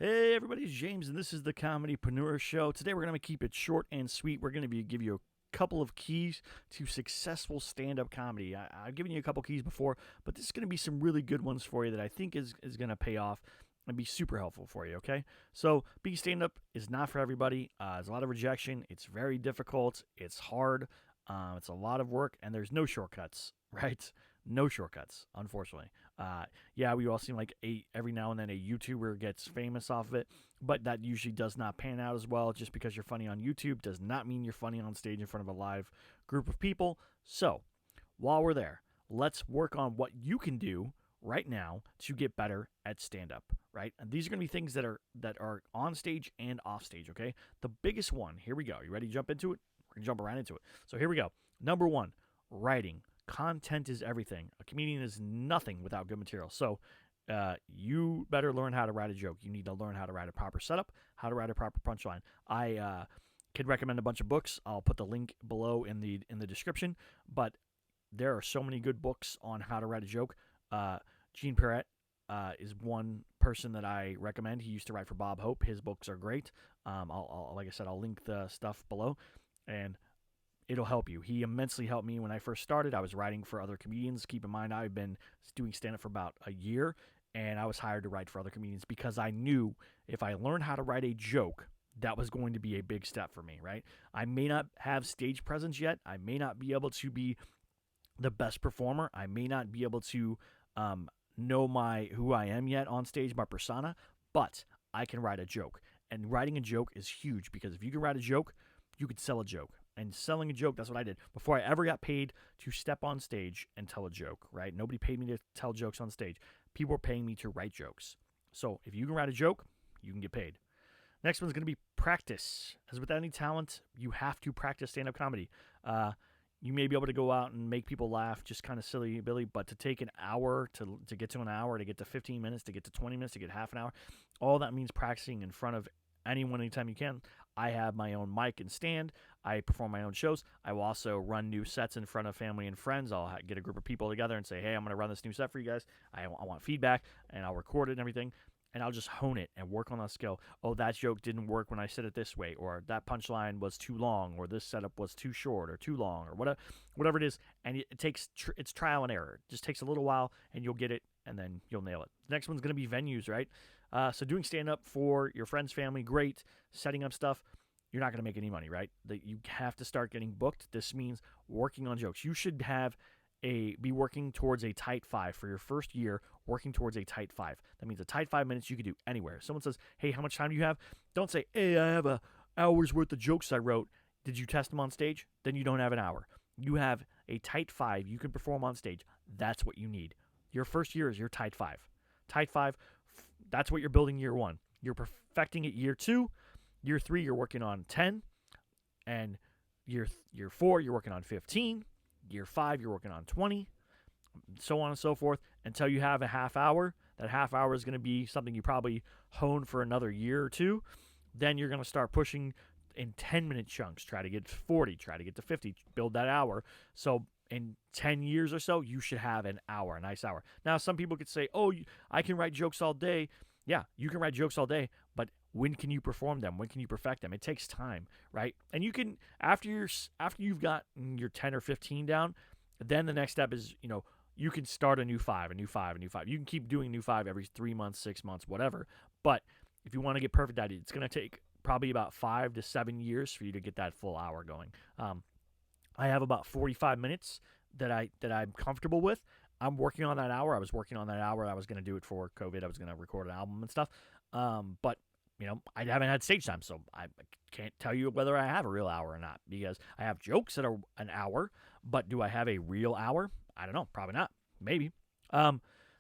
Hey everybody, it's James, and this is the Comedypreneur Show. Today we're going to keep it short and sweet. We're going to give you a couple of keys to successful stand-up comedy. I've given you a couple keys before, but this is going to be some really good ones for you that I think is going to pay off and be super helpful for you, okay? So being stand-up is not for everybody. There's a lot of rejection. It's very difficult. It's hard. It's a lot of work, and there's no shortcuts, right? No shortcuts, unfortunately. Yeah, we all seem like every now and then a YouTuber gets famous off of it, but that usually does not pan out as well. Just because you're funny on YouTube does not mean you're funny on stage in front of a live group of people. So, while we're there, let's work on what you can do right now to get better at stand-up, right? And these are going to be things that are on stage and off stage, okay? The biggest one, here we go. You ready to jump into it? We're going to jump right into it. So here we go. Number one, writing. Content is everything. A comedian is nothing without good material. So you better learn how to write a joke. You need to learn how to write a proper setup, how to write a proper punchline. I could recommend a bunch of books. I'll put the link below in the description. But there are so many good books on how to write a joke. Gene Perret is one person that I recommend. He used to write for Bob Hope. His books are great. I'll like I said, I'll link the stuff below, and it'll help you. He immensely helped me when I first started. I was writing for other comedians. Keep in mind, I've been doing stand-up for about a year, and I was hired to write for other comedians because I knew if I learned how to write a joke, that was going to be a big step for me, right? I may not have stage presence yet. I may not be able to be the best performer. I may not be able to know who I am yet on stage, my persona, but I can write a joke. And writing a joke is huge because if you can write a joke, you could sell a joke. And selling a joke, that's what I did. Before I ever got paid to step on stage and tell a joke, right? Nobody paid me to tell jokes on stage. People were paying me to write jokes. So if you can write a joke, you can get paid. Next one's going to be practice. As with any talent, you have to practice stand-up comedy. You may be able to go out and make people laugh, just kind of silly Billy, but to take an hour, to get to an hour, to get to 15 minutes, to get to 20 minutes, to get half an hour, all that means practicing in front of anyone anytime you can. I have my own mic and stand. I perform my own shows. I will also run new sets in front of family and friends. I'll get a group of people together and say, hey, I'm going to run this new set for you guys. I want feedback, and I'll record it and everything, and I'll just hone it and work on that skill. Oh, that joke didn't work when I said it this way, or that punchline was too long, or this setup was too short or too long, or whatever it is. And it takes it's trial and error. It just takes a little while, and you'll get it, and then you'll nail it. The next one's going to be venues, right? So doing stand-up for your friends, family, great. Setting up stuff, you're not going to make any money, right? You have to start getting booked. This means working on jokes. You should be working towards a tight 5 for your first year, working towards a tight 5. That means a tight 5 minutes you could do anywhere. If someone says, hey, how much time do you have? Don't say, hey, I have an hour's worth of jokes I wrote. Did you test them on stage? Then you don't have an hour. You have a tight 5 you can perform on stage. That's what you need. Your first year is your tight 5. Tight 5, that's what you're building year 1. You're perfecting it year 2. Year 3, you're working on 10. And year 4, you're working on 15. Year 5, you're working on 20. So on and so forth until you have a half hour. That half hour is going to be something you probably hone for another year or two. Then you're going to start pushing in 10-minute chunks. Try to get to 40. Try to get to 50. Build that hour. So in 10 years or so, you should have an hour, a nice hour. Now, some people could say, oh, I can write jokes all day. Yeah, you can write jokes all day, but when can you perform them? When can you perfect them? It takes time, right? And you can, after you've got your 10 or 15 down, then the next step is, you can start a new 5, a new 5, a new 5. You can keep doing new 5 every 3 months, 6 months, whatever. But if you want to get perfect at it, it's going to take probably about 5 to 7 years for you to get that full hour going. I have about 45 minutes that I'm comfortable with. I'm working on that hour. I was working on that hour. I was going to do it for COVID. I was going to record an album and stuff. But I haven't had stage time, so I can't tell you whether I have a real hour or not because I have jokes that are an hour, but do I have a real hour? I don't know. Probably not. Maybe.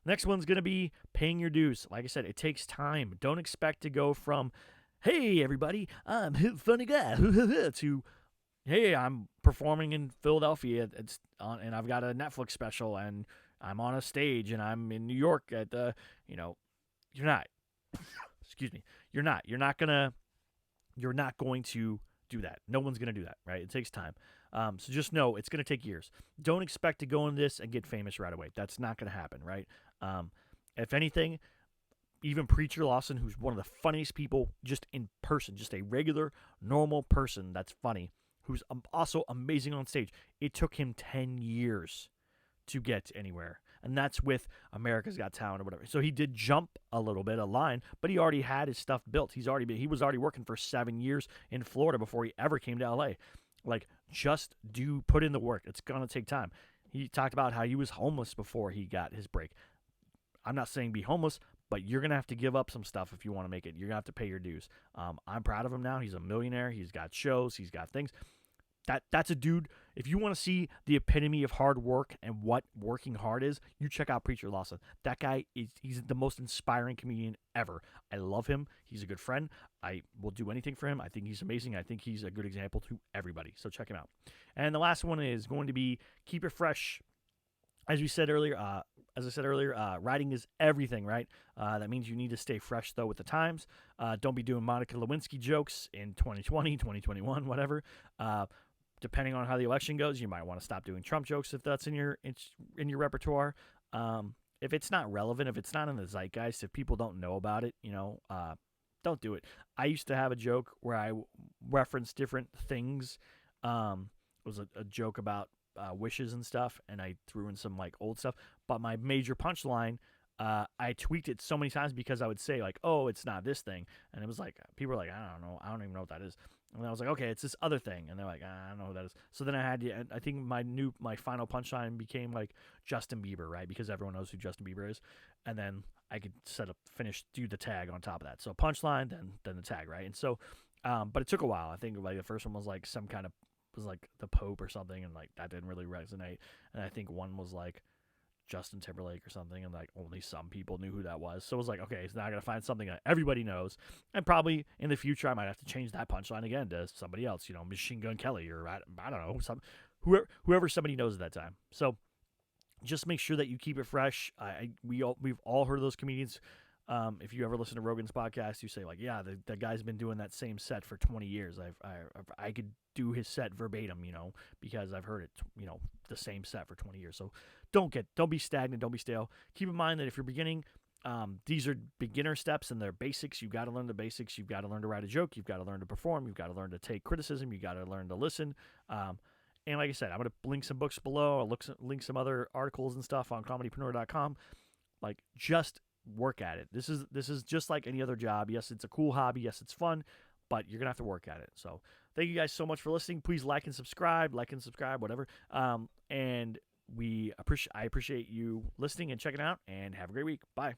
Next one's going to be paying your dues. Like I said, it takes time. Don't expect to go from, hey, everybody, I'm a funny guy, to, hey, I'm performing in Philadelphia and I've got a Netflix special and I'm on a stage and I'm in New York at the, you're not. Excuse me. You're not going to do that. No one's going to do that, right? It takes time. So just know it's going to take years. Don't expect to go into this and get famous right away. That's not going to happen, right? If anything, even Preacher Lawson, who's one of the funniest people just in person, just a regular, normal person that's funny, who's also amazing on stage. It took him 10 years to get anywhere. And that's with America's Got Talent or whatever. So he did jump a little bit, a line, but he already had his stuff built. He was already working for 7 years in Florida before he ever came to LA. Like, just put in the work. It's going to take time. He talked about how he was homeless before he got his break. I'm not saying be homeless, but you're going to have to give up some stuff if you want to make it. You're going to have to pay your dues. I'm proud of him now. He's a millionaire. He's got shows. He's got things. That's a dude. If you want to see the epitome of hard work and what working hard is, you check out Preacher Lawson. That guy, he's the most inspiring comedian ever. I love him. He's a good friend. I will do anything for him. I think he's amazing. I think he's a good example to everybody. So check him out. And the last one is going to be Keep It Fresh. As I said earlier, writing is everything, right? That means you need to stay fresh, though, with the times. Don't be doing Monica Lewinsky jokes in 2020, 2021, whatever. Depending on how the election goes, you might want to stop doing Trump jokes if that's in your repertoire. If it's not relevant, if it's not in the zeitgeist, if people don't know about it, don't do it. I used to have a joke where I referenced different things. It was a joke about wishes and stuff, and I threw in some like old stuff. But my major punchline, I tweaked it so many times because I would say like, "Oh, it's not this thing," and it was like people were like, "I don't know, I don't even know what that is." And I was like, "Okay, it's this other thing," and they're like, "I don't know what that is." So then I think my final punchline became like Justin Bieber, right? Because everyone knows who Justin Bieber is, and then I could do the tag on top of that. So punchline, then the tag, right? And so, but it took a while. I think like the first one was like was like the Pope or something, and like that didn't really resonate. And I think one was like Justin Timberlake or something, and like only some people knew who that was. So it was like, okay, so now I gotta find something that everybody knows, and probably in the future I might have to change that punchline again to somebody else, Machine Gun Kelly, or I don't know, whoever somebody knows at that time. So just make sure that you keep it fresh. We've all heard of those comedians. If you ever listen to Rogan's podcast, you say like, yeah, the guy's been doing that same set for 20 years. I could do his set verbatim, because I've heard it, the same set for 20 years. So don't be stagnant, don't be stale. Keep in mind that if you're beginning, these are beginner steps and they're basics. You've got to learn the basics. You've got to learn to write a joke. You've got to learn to perform. You've got to learn to take criticism. You've got to learn to listen. And like I said, I'm going to link some books below. I'll link some other articles and stuff on comedypreneur.com. Like, just work at it. This is just like any other job. Yes, it's a cool hobby. Yes, it's fun, but you're gonna have to work at it. So thank you guys so much for listening. Please like and subscribe, whatever. And I appreciate you listening and checking out, and have a great week. Bye.